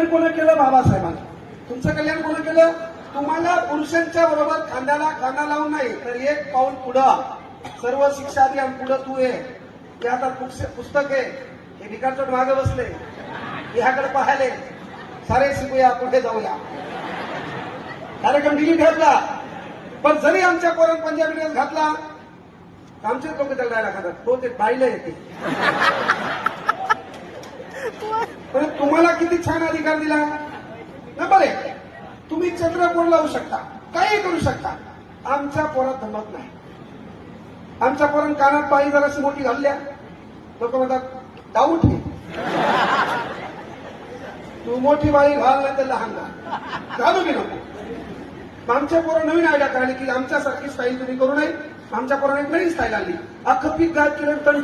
कल्याण कोण केलं? बाबासाहेबांनी. तुमचं कल्याण कोण केलं? तुम्हाला पुरुषांच्या बरोबर खांद्याला खांदा लावून नाही तर एक पाऊल पुढं, सर्व शिक्षा अभियान पुढं तू आहे. ते आता पुस्तक आहे, हे विकासोट मागे बसले, ह्याकडे पाहिले, सारे शिकूया, पुढे जाऊया. कार्यक्रम डिलीट घातला, पण जरी आमच्या पोरांनी पंजाबी ड्रेस घातला आमचे लोक त्याला डायला खातात, तो ते बाईला येते. पण तुम्हाला किती छान अधिकार दिला ना. बरे तुम्ही चंद्रकोर लावू शकता, काही करू शकता, आमच्या पोरात धमक नाही. आमच्या पोरांनी कानात बाई जराशी मोठी घालल्या, लोक म्हणतात डाऊट घे, तू मोठी बाई घाल नाही तर लहान घालू की नको. आमच्या पोरं नवीन आयडिया काढली की आमच्यासारखी स्टाईल तुम्ही करू नये. आमच्या पोराने एक नवीन स्टाईल आली, अख्खं पीक गायब केलं तण.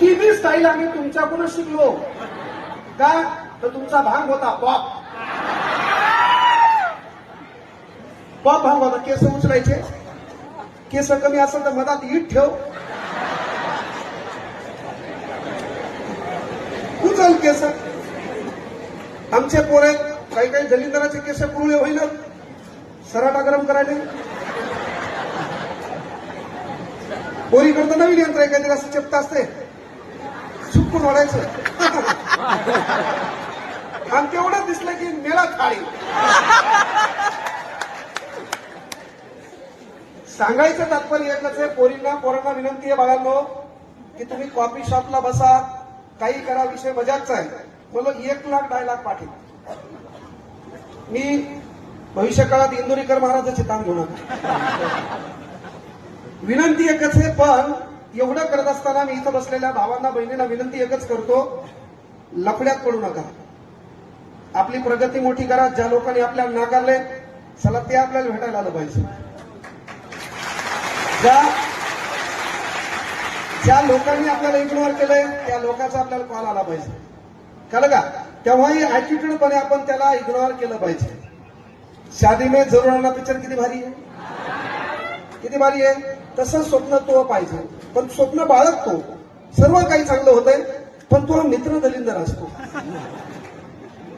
ती बी स्टाईल आम्ही तुमच्याकडून शिकलो का? तर तुमचा भांग होता पॉप. पॉप भांग होता. केस उचलायचे, केस कमी असेल तर मधात ईट ठेव, उचल केस. आमचे पोरे काही काही दलिंदराचे केस पुरळे होईल, सराटा गरम करायले. पोरी करता नवीन यंत्र आहे, काहीतरी असं चपता असते, चुकून ओढायचं. आणि तेवढं दिसलं की मेला थाळी. सांगायचं तात्पर्य एकच आहे, पोरांना विनंती आहे बाळांनो की तुम्ही कॉफी शॉपला बसा, काही करा, विषय मजाकचा आहे. मला 1,00,000 डायलॉग पाठील. मी भविष्य काळात इंदोरीकर महाराजांचे ताण घेणार. विनंती एकच आहे, पण एवढं करत असताना मी इथं बसलेल्या भावांना बहिणींना विनंती एकच करतो, लफड्यात पडू नका. आपली प्रगती मोठी करा. ज्या लोकांनी आपल्याला नाकारले चला ते आपल्याला भेटायला आलं पाहिजे. ज्या लोकांनी आपल्याला इग्नोर केलंय त्या लोकांचा आपल्याला कॉल आला पाहिजे, कळलं का? तेव्हाही ऍटिट्यूडपणे आपण त्याला इग्नोर केलं पाहिजे. शादी में जरूर आना पिक्चर किती भारी आहे, किती भारी आहे. तसं स्वप्न तो पाहिजे, पण स्वप्न बाळगतो, सर्व काही चांगलं होतंय, पण तो मित्र दलिंदर असतो.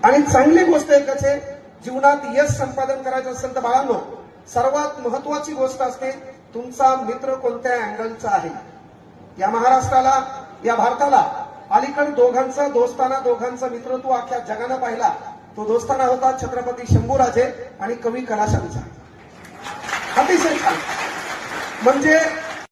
आणि चांगली गोष्ट एकच आहे, जीवनात यश संपादन करायचं असेल तर बाळांनो सर्वात महत्वाची गोष्ट असते तुमचा मित्र कोणत्या अँगलचा आहे. या महाराष्ट्राला, या भारताला अलीकडे दोघांचा मित्रत्व अख्ख्या जगानं पाहिला. तो दोस्ताना होता छत्रपती शंभूराजे आणि कवी कलाशांचा. अतिशय छान. म्हणजे